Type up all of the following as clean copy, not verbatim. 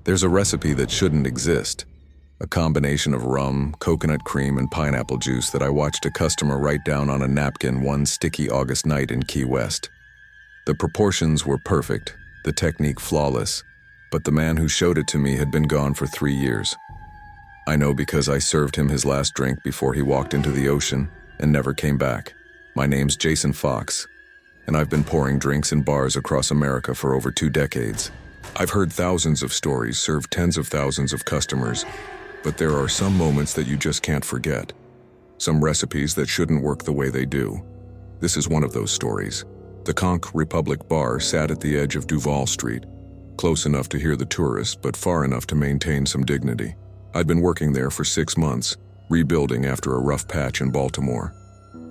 There's a recipe that shouldn't exist. A combination of rum, coconut cream, and pineapple juice that I watched a customer write down on a napkin one sticky August night in Key West. The proportions were perfect, the technique flawless, but the man who showed it to me had been gone for 3 years. I know because I served him his last drink before he walked into the ocean and never came back. My name's Jason Fox, and I've been pouring drinks in bars across America for over 2 decades. I've heard thousands of stories, served tens of thousands of customers, but there are some moments that you just can't forget. Some recipes that shouldn't work the way they do. This is one of those stories. The Conch Republic Bar sat at the edge of Duval Street, close enough to hear the tourists, but far enough to maintain some dignity. I'd been working there for 6 months, rebuilding after a rough patch in Baltimore.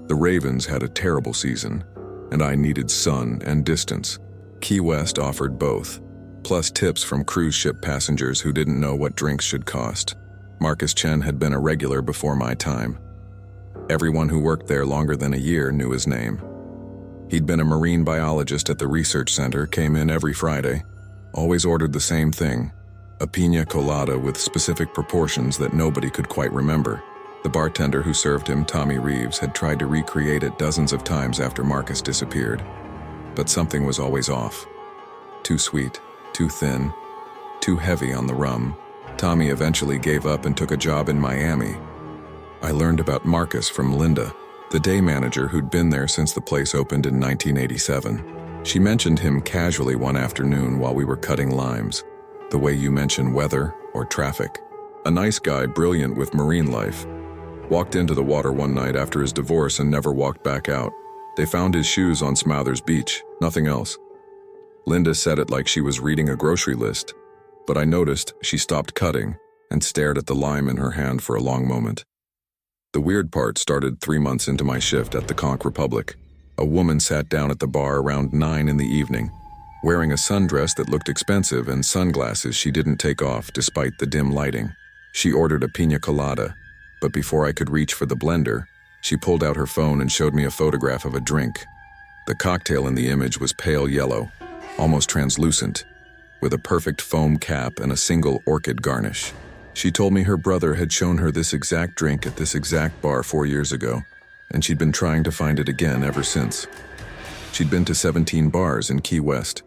The Ravens had a terrible season, and I needed sun and distance. Key West offered both, plus tips from cruise ship passengers who didn't know what drinks should cost. Marcus Chen had been a regular before my time. Everyone who worked there longer than a year knew his name. He'd been a marine biologist at the research center, came in every Friday, always ordered the same thing, a Piña Colada with specific proportions that nobody could quite remember. The bartender who served him, Tommy Reeves, had tried to recreate it dozens of times after Marcus disappeared. But something was always off. Too sweet, too thin, too heavy on the rum. Tommy eventually gave up and took a job in Miami. I learned about Marcus from Linda, the day manager who'd been there since the place opened in 1987. She mentioned him casually one afternoon while we were cutting limes, the way you mention weather or traffic. A nice guy, brilliant with marine life. Walked into the water one night after his divorce and never walked back out. They found his shoes on Smathers Beach, nothing else. Linda said it like she was reading a grocery list, but I noticed she stopped cutting and stared at the lime in her hand for a long moment. The weird part started 3 months into my shift at the Conch Republic. A woman sat down at the bar around 9 in the evening, wearing a sundress that looked expensive and sunglasses she didn't take off despite the dim lighting. She ordered a Piña Colada, but before I could reach for the blender, she pulled out her phone and showed me a photograph of a drink. The cocktail in the image was pale yellow, almost translucent, with a perfect foam cap and a single orchid garnish. She told me her brother had shown her this exact drink at this exact bar 4 years ago, and she'd been trying to find it again ever since. She'd been to 17 bars in Key West.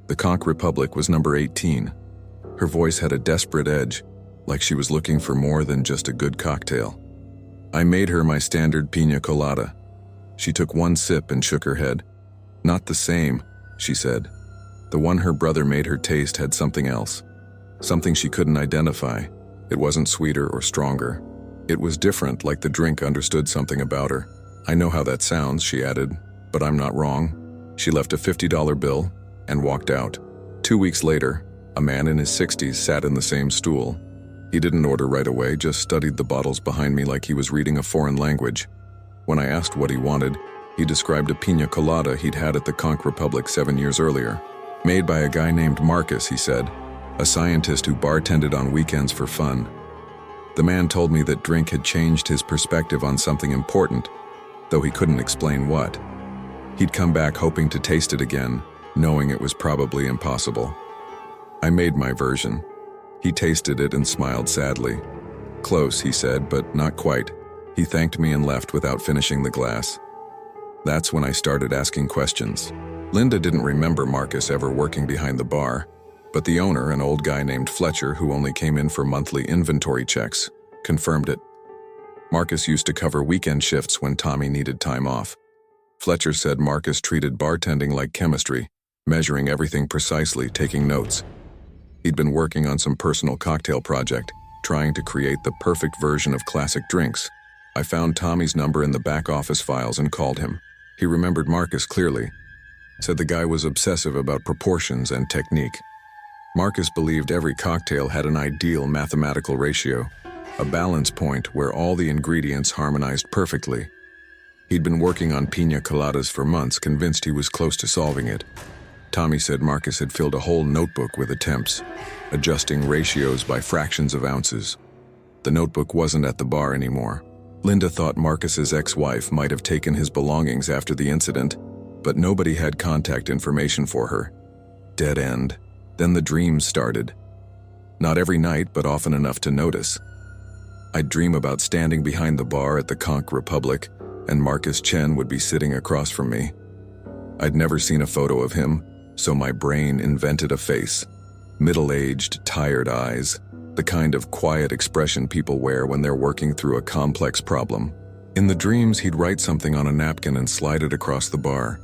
The Conch Republic was number 18. Her voice had a desperate edge, like she was looking for more than just a good cocktail. I made her my standard Piña Colada. She took one sip and shook her head. "Not the same," she said. The one her brother made her taste had something else. Something she couldn't identify. It wasn't sweeter or stronger. It was different, like the drink understood something about her. "I know how that sounds," she added, "but I'm not wrong." She left a $50 bill and walked out. 2 weeks later, a man in his 60s sat in the same stool. He didn't order right away, just studied the bottles behind me like he was reading a foreign language. When I asked what he wanted, he described a Piña Colada he'd had at the Conch Republic 7 years earlier. Made by a guy named Marcus, he said, a scientist who bartended on weekends for fun. The man told me that drink had changed his perspective on something important, though he couldn't explain what. He'd come back hoping to taste it again, knowing it was probably impossible. I made my version. He tasted it and smiled sadly. "Close," he said, "but not quite." He thanked me and left without finishing the glass. That's when I started asking questions. Linda didn't remember Marcus ever working behind the bar, but the owner, an old guy named Fletcher who only came in for monthly inventory checks, confirmed it. Marcus used to cover weekend shifts when Tommy needed time off. Fletcher said Marcus treated bartending like chemistry, measuring everything precisely, taking notes. He'd been working on some personal cocktail project, trying to create the perfect version of classic drinks. I found Tommy's number in the back office files and called him. He remembered Marcus clearly. Said the guy was obsessive about proportions and technique. Marcus believed every cocktail had an ideal mathematical ratio, a balance point where all the ingredients harmonized perfectly. He'd been working on Piña Coladas for months, convinced he was close to solving it. Tommy said Marcus had filled a whole notebook with attempts, adjusting ratios by fractions of ounces. The notebook wasn't at the bar anymore. Linda thought Marcus's ex-wife might have taken his belongings after the incident, but nobody had contact information for her. Dead end. Then the dreams started. Not every night, but often enough to notice. I'd dream about standing behind the bar at the Conch Republic, and Marcus Chen would be sitting across from me. I'd never seen a photo of him, so my brain invented a face. Middle-aged, tired eyes, the kind of quiet expression people wear when they're working through a complex problem. In the dreams, he'd write something on a napkin and slide it across the bar.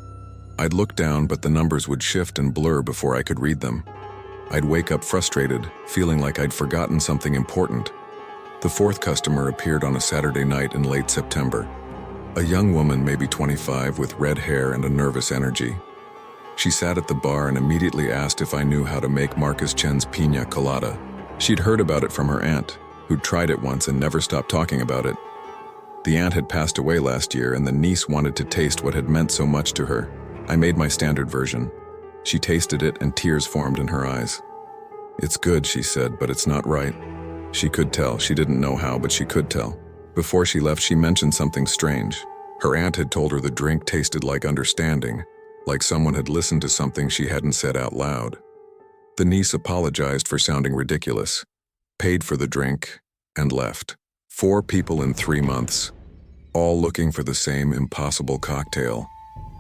I'd look down, but the numbers would shift and blur before I could read them. I'd wake up frustrated, feeling like I'd forgotten something important. The fourth customer appeared on a Saturday night in late September. A young woman, maybe 25, with red hair and a nervous energy. She sat at the bar and immediately asked if I knew how to make Marcus Chen's Piña Colada. She'd heard about it from her aunt, who'd tried it once and never stopped talking about it. The aunt had passed away last year, and the niece wanted to taste what had meant so much to her. I made my standard version. She tasted it and tears formed in her eyes. "It's good," she said, "but it's not right." She could tell. She didn't know how, but she could tell. Before she left, she mentioned something strange. Her aunt had told her the drink tasted like understanding, like someone had listened to something she hadn't said out loud. The niece apologized for sounding ridiculous, paid for the drink, and left. 4 people in 3 months, all looking for the same impossible cocktail,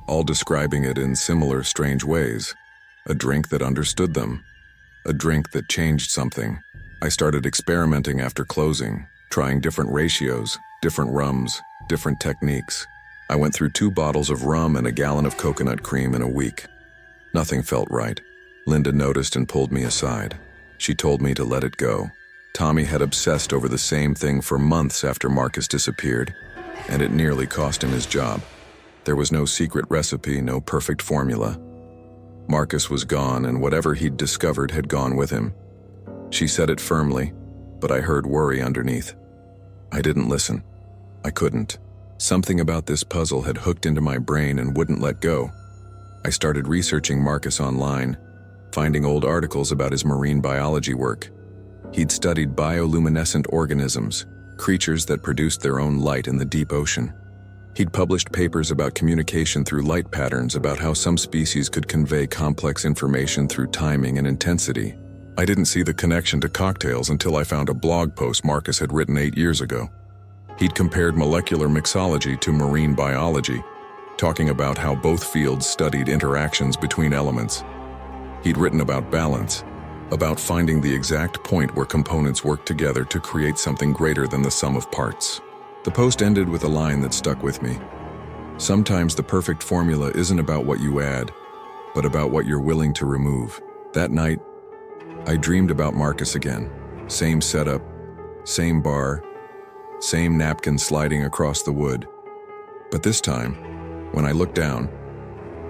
all describing it in similar strange ways. A drink that understood them. A drink that changed something. I started experimenting after closing, trying different ratios, different rums, different techniques. I went through 2 bottles of rum and a gallon of coconut cream in a week. Nothing felt right. Linda noticed and pulled me aside. She told me to let it go. Tommy had obsessed over the same thing for months after Marcus disappeared, and it nearly cost him his job. There was no secret recipe, no perfect formula. Marcus was gone, and whatever he'd discovered had gone with him. She said it firmly, but I heard worry underneath. I didn't listen. I couldn't. Something about this puzzle had hooked into my brain and wouldn't let go. I started researching Marcus online, finding old articles about his marine biology work. He'd studied bioluminescent organisms, creatures that produced their own light in the deep ocean. He'd published papers about communication through light patterns, about how some species could convey complex information through timing and intensity. I didn't see the connection to cocktails until I found a blog post Marcus had written 8 years ago. He'd compared molecular mixology to marine biology, talking about how both fields studied interactions between elements. He'd written about balance, about finding the exact point where components work together to create something greater than the sum of parts. The post ended with a line that stuck with me. Sometimes the perfect formula isn't about what you add, but about what you're willing to remove. That night, I dreamed about Marcus again. Same setup, same bar, same napkin sliding across the wood. But this time, when I looked down,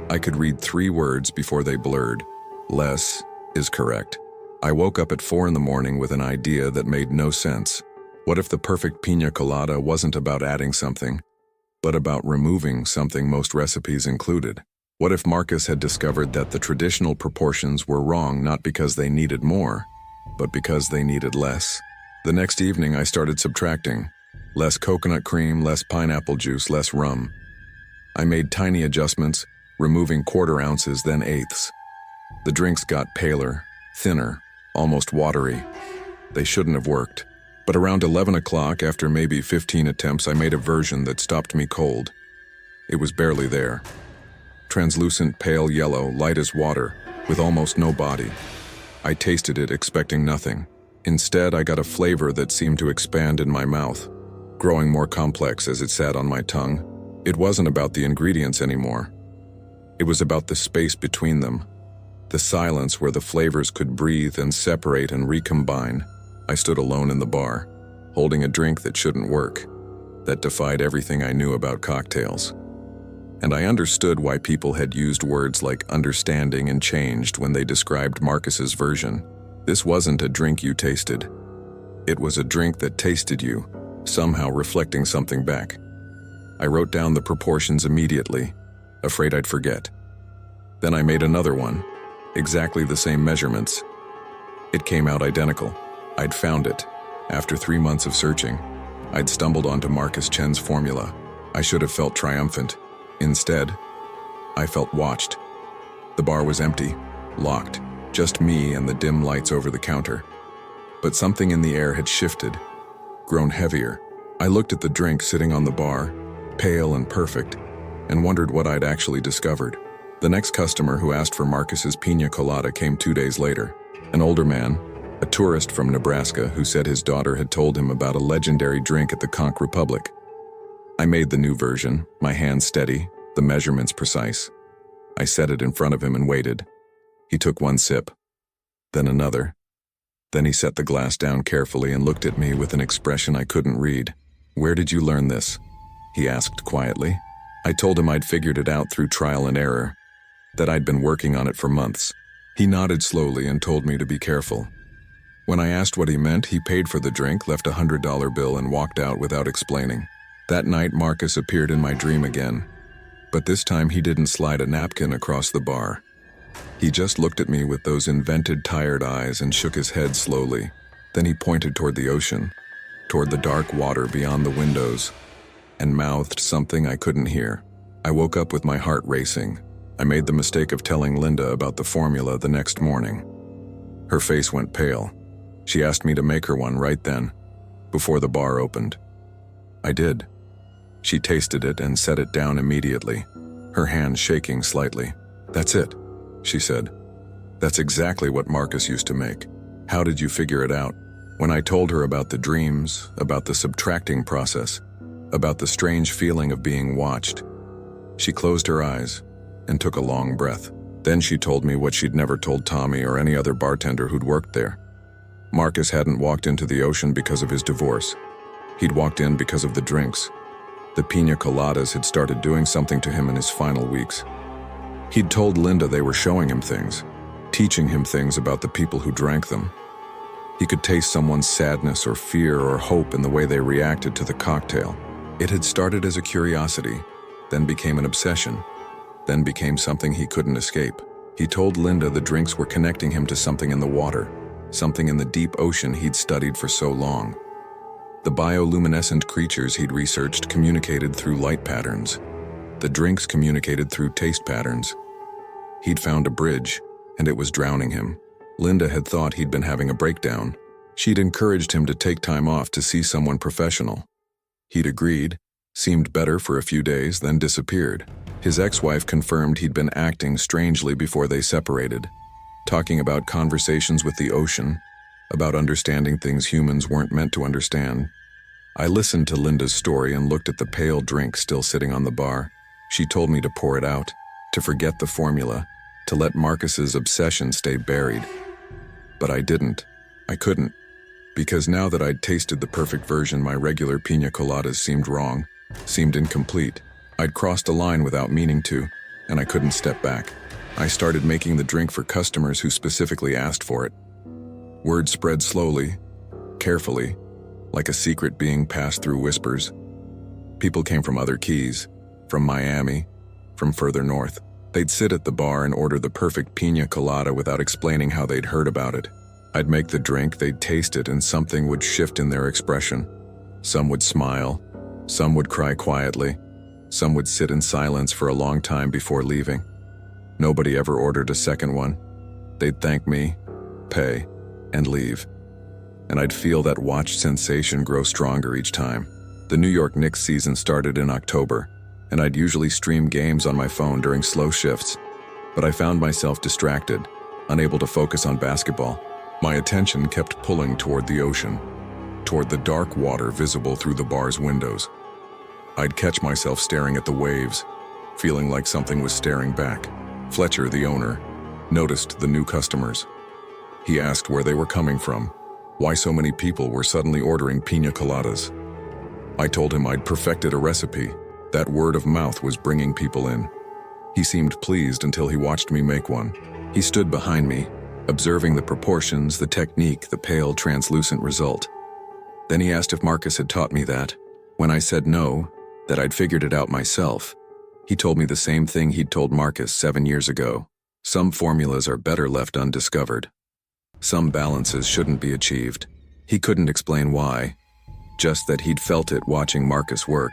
I could read 3 words before they blurred. Less is correct. I woke up at 4 in the morning with an idea that made no sense. What if the perfect piña colada wasn't about adding something, but about removing something most recipes included? What if Marcus had discovered that the traditional proportions were wrong not because they needed more, but because they needed less? The next evening I started subtracting. Less coconut cream, less pineapple juice, less rum. I made tiny adjustments, removing 1/4 ounces, then eighths. The drinks got paler, thinner, almost watery. They shouldn't have worked. But around 11 o'clock, after maybe 15 attempts, I made a version that stopped me cold. It was barely there. Translucent, pale yellow, light as water, with almost no body. I tasted it, expecting nothing. Instead, I got a flavor that seemed to expand in my mouth, growing more complex as it sat on my tongue. It wasn't about the ingredients anymore. It was about the space between them, the silence where the flavors could breathe and separate and recombine. I stood alone in the bar, holding a drink that shouldn't work, that defied everything I knew about cocktails. And I understood why people had used words like understanding and changed when they described Marcus's version. This wasn't a drink you tasted. It was a drink that tasted you, somehow reflecting something back. I wrote down the proportions immediately, afraid I'd forget. Then I made another one, exactly the same measurements. It came out identical. I'd found it. After 3 months of searching, I'd stumbled onto Marcus Chen's formula. I should have felt triumphant. Instead, I felt watched. The bar was empty, locked, just me and the dim lights over the counter. But something in the air had shifted, grown heavier. I looked at the drink sitting on the bar, pale and perfect, and wondered what I'd actually discovered. The next customer who asked for Marcus's Piña Colada came 2 days later. An older man, a tourist from Nebraska who said his daughter had told him about a legendary drink at the Conch Republic. I made the new version, my hands steady, the measurements precise. I set it in front of him and waited. He took one sip, then another. Then he set the glass down carefully and looked at me with an expression I couldn't read. "Where did you learn this?" he asked quietly. I told him I'd figured it out through trial and error, that I'd been working on it for months. He nodded slowly and told me to be careful. When I asked what he meant, he paid for the drink, left a $100 bill, and walked out without explaining. That night, Marcus appeared in my dream again. But this time he didn't slide a napkin across the bar. He just looked at me with those invented tired eyes and shook his head slowly. Then he pointed toward the ocean, toward the dark water beyond the windows, and mouthed something I couldn't hear. I woke up with my heart racing. I made the mistake of telling Linda about the formula the next morning. Her face went pale. She asked me to make her one right then, before the bar opened. I did. She tasted it and set it down immediately, her hand shaking slightly. "That's it," she said. "That's exactly what Marcus used to make. How did you figure it out?" When I told her about the dreams, about the subtracting process, about the strange feeling of being watched, she closed her eyes and took a long breath. Then she told me what she'd never told Tommy or any other bartender who'd worked there. Marcus hadn't walked into the ocean because of his divorce. He'd walked in because of the drinks. The Piña Coladas had started doing something to him in his final weeks. He'd told Linda they were showing him things, teaching him things about the people who drank them. He could taste someone's sadness or fear or hope in the way they reacted to the cocktail. It had started as a curiosity, then became an obsession, then became something he couldn't escape. He told Linda the drinks were connecting him to something in the water, something in the deep ocean he'd studied for so long. The bioluminescent creatures he'd researched communicated through light patterns. The drinks communicated through taste patterns. He'd found a bridge, and it was drowning him. Linda had thought he'd been having a breakdown. She'd encouraged him to take time off to see someone professional. He'd agreed, seemed better for a few days, then disappeared. His ex-wife confirmed he'd been acting strangely before they separated, talking about conversations with the ocean, about understanding things humans weren't meant to understand. I listened to Linda's story and looked at the pale drink still sitting on the bar. She told me to pour it out, to forget the formula, to let Marcus's obsession stay buried. But I didn't. I couldn't. Because now that I'd tasted the perfect version, my regular Piña Coladas seemed wrong, seemed incomplete. I'd crossed a line without meaning to, and I couldn't step back. I started making the drink for customers who specifically asked for it. Word spread slowly, carefully, like a secret being passed through whispers. People came from other keys, from Miami, from further north. They'd sit at the bar and order the perfect Piña Colada without explaining how they'd heard about it. I'd make the drink, they'd taste it, and something would shift in their expression. Some would smile, some would cry quietly, some would sit in silence for a long time before leaving. Nobody ever ordered a second one. They'd thank me, pay, and leave. And I'd feel that watched sensation grow stronger each time. The New York Knicks season started in October, and I'd usually stream games on my phone during slow shifts. But I found myself distracted, unable to focus on basketball. My attention kept pulling toward the ocean, toward the dark water visible through the bar's windows. I'd catch myself staring at the waves, feeling like something was staring back. Fletcher, the owner, noticed the new customers. He asked where they were coming from, why so many people were suddenly ordering Piña Coladas. I told him I'd perfected a recipe. That word of mouth was bringing people in. He seemed pleased until he watched me make one. He stood behind me, observing the proportions, the technique, the pale, translucent result. Then he asked if Marcus had taught me that. When I said no, that I'd figured it out myself, he told me the same thing he'd told Marcus 7 years ago. Some formulas are better left undiscovered. Some balances shouldn't be achieved. He couldn't explain why, just that he'd felt it watching Marcus work,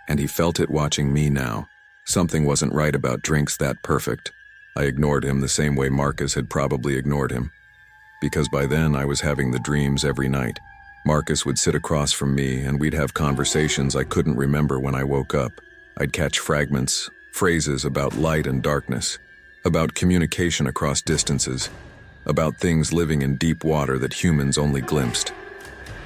and he felt it watching me now. Something wasn't right about drinks that perfect. I ignored him the same way Marcus had probably ignored him. because by then I was having the dreams every night. Marcus would sit across from me and we'd have conversations I couldn't remember when I woke up. I'd catch fragments, phrases about light and darkness, about communication across distances, about things living in deep water that humans only glimpsed.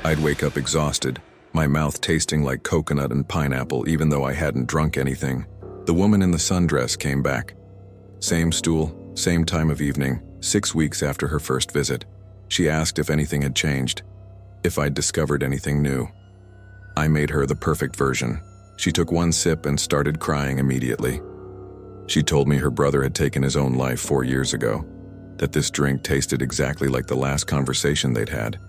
I'd wake up exhausted, my mouth tasting like coconut and pineapple even though I hadn't drunk anything. The woman in the sundress came back. Same stool, same time of evening, 6 weeks after her first visit. She asked if anything had changed, if I'd discovered anything new. I made her the perfect version. She took one sip and started crying immediately. She told me her brother had taken his own life 4 years ago, that this drink tasted exactly like the last conversation they'd had,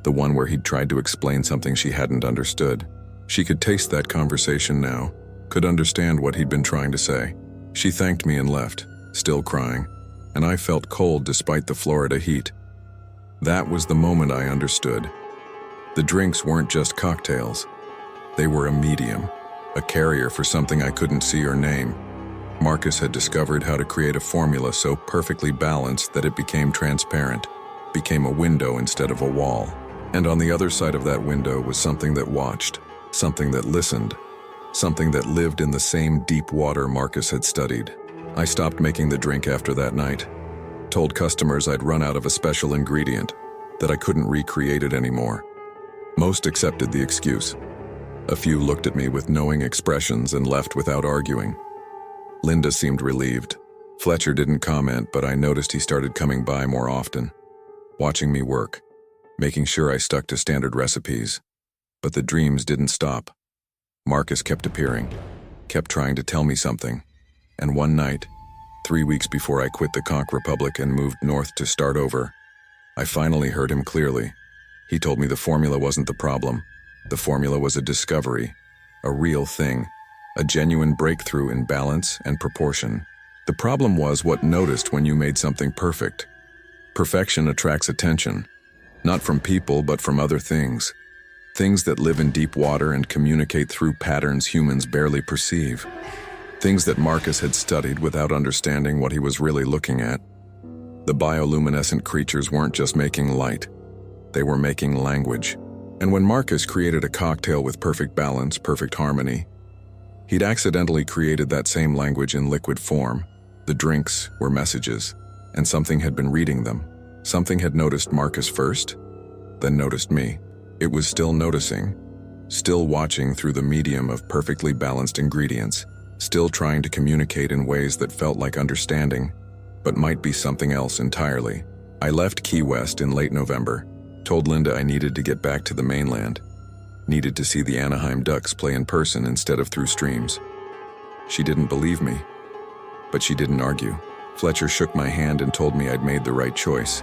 the one where he'd tried to explain something she hadn't understood. She could taste that conversation now, could understand what he'd been trying to say. She thanked me and left, still crying, and I felt cold despite the Florida heat. That was the moment I understood. The drinks weren't just cocktails. They were a medium, a carrier for something I couldn't see or name. Marcus had discovered how to create a formula so perfectly balanced that it became transparent, became a window instead of a wall. And on the other side of that window was something that watched, something that listened, something that lived in the same deep water Marcus had studied. I stopped making the drink after that night, told customers I'd run out of a special ingredient, that I couldn't recreate it anymore. Most accepted the excuse. A few looked at me with knowing expressions and left without arguing. Linda seemed relieved. Fletcher didn't comment, but I noticed he started coming by more often, watching me work, making sure I stuck to standard recipes. But the dreams didn't stop. Marcus kept appearing, kept trying to tell me something. And one night, 3 weeks before I quit the Conch Republic and moved north to start over, I finally heard him clearly. He told me the formula wasn't the problem. The formula was a discovery, a real thing, a genuine breakthrough in balance and proportion. The problem was what noticed when you made something perfect. Perfection attracts attention, not from people but from other things. Things that live in deep water and communicate through patterns humans barely perceive. Things that Marcus had studied without understanding what he was really looking at. The bioluminescent creatures weren't just making light. They were making language. And when Marcus created a cocktail with perfect balance, perfect harmony, he'd accidentally created that same language in liquid form. The drinks were messages, and something had been reading them. Something had noticed Marcus first, then noticed me. It was still noticing, still watching through the medium of perfectly balanced ingredients, still trying to communicate in ways that felt like understanding, but might be something else entirely. I left Key West in late November, told Linda I needed to get back to the mainland, needed to see the Anaheim Ducks play in person instead of through streams. She didn't believe me, but she didn't argue. Fletcher shook my hand and told me I'd made the right choice.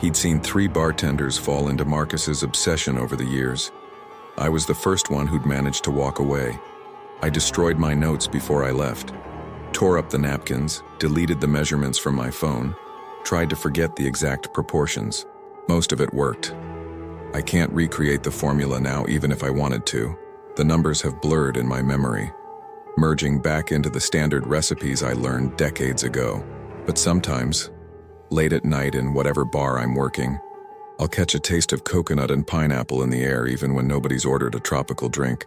He'd seen 3 bartenders fall into Marcus's obsession over the years. I was the first one who'd managed to walk away. I destroyed my notes before I left, tore up the napkins, deleted the measurements from my phone, tried to forget the exact proportions. Most of it worked. I can't recreate the formula now even if I wanted to. The numbers have blurred in my memory, merging back into the standard recipes I learned decades ago. But sometimes, late at night in whatever bar I'm working, I'll catch a taste of coconut and pineapple in the air even when nobody's ordered a tropical drink.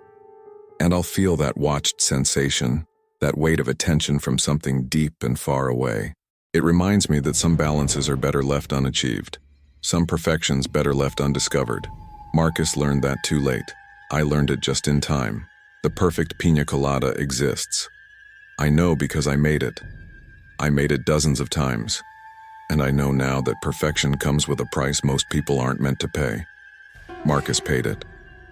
And I'll feel that watched sensation, that weight of attention from something deep and far away. It reminds me that some balances are better left unachieved, some perfections better left undiscovered. Marcus learned that too late. I learned it just in time. The perfect Piña Colada exists. I know because I made it. I made it dozens of times. And I know now that perfection comes with a price most people aren't meant to pay. Marcus paid it.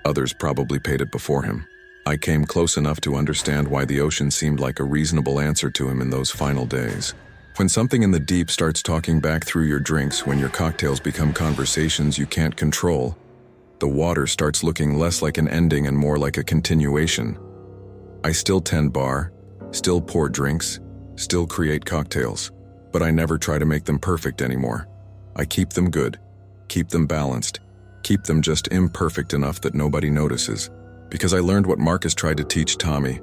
Others probably paid it before him. I came close enough to understand why the ocean seemed like a reasonable answer to him in those final days. When something in the deep starts talking back through your drinks, when your cocktails become conversations you can't control, the water starts looking less like an ending and more like a continuation. I still tend bar, still pour drinks, still create cocktails, but I never try to make them perfect anymore. I keep them good, keep them balanced, keep them just imperfect enough that nobody notices. Because I learned what Marcus tried to teach Tommy,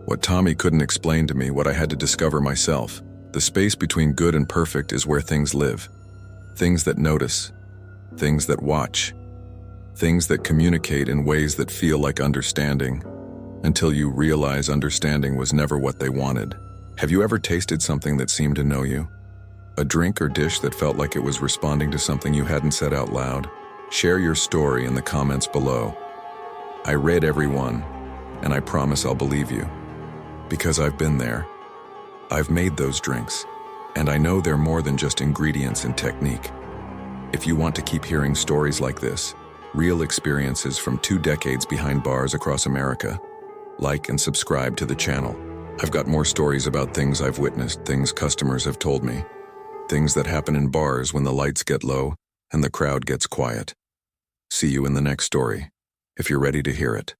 what Tommy couldn't explain to me, what I had to discover myself. The space between good and perfect is where things live. Things that notice, things that watch, things that communicate in ways that feel like understanding, until you realize understanding was never what they wanted. Have you ever tasted something that seemed to know you? A drink or dish that felt like it was responding to something you hadn't said out loud? Share your story in the comments below. I read every one, and I promise I'll believe you. Because I've been there. I've made those drinks, and I know they're more than just ingredients and technique. If you want to keep hearing stories like this, real experiences from 2 decades behind bars across America, like and subscribe to the channel. I've got more stories about things I've witnessed, things customers have told me, things that happen in bars when the lights get low and the crowd gets quiet. See you in the next story, if you're ready to hear it.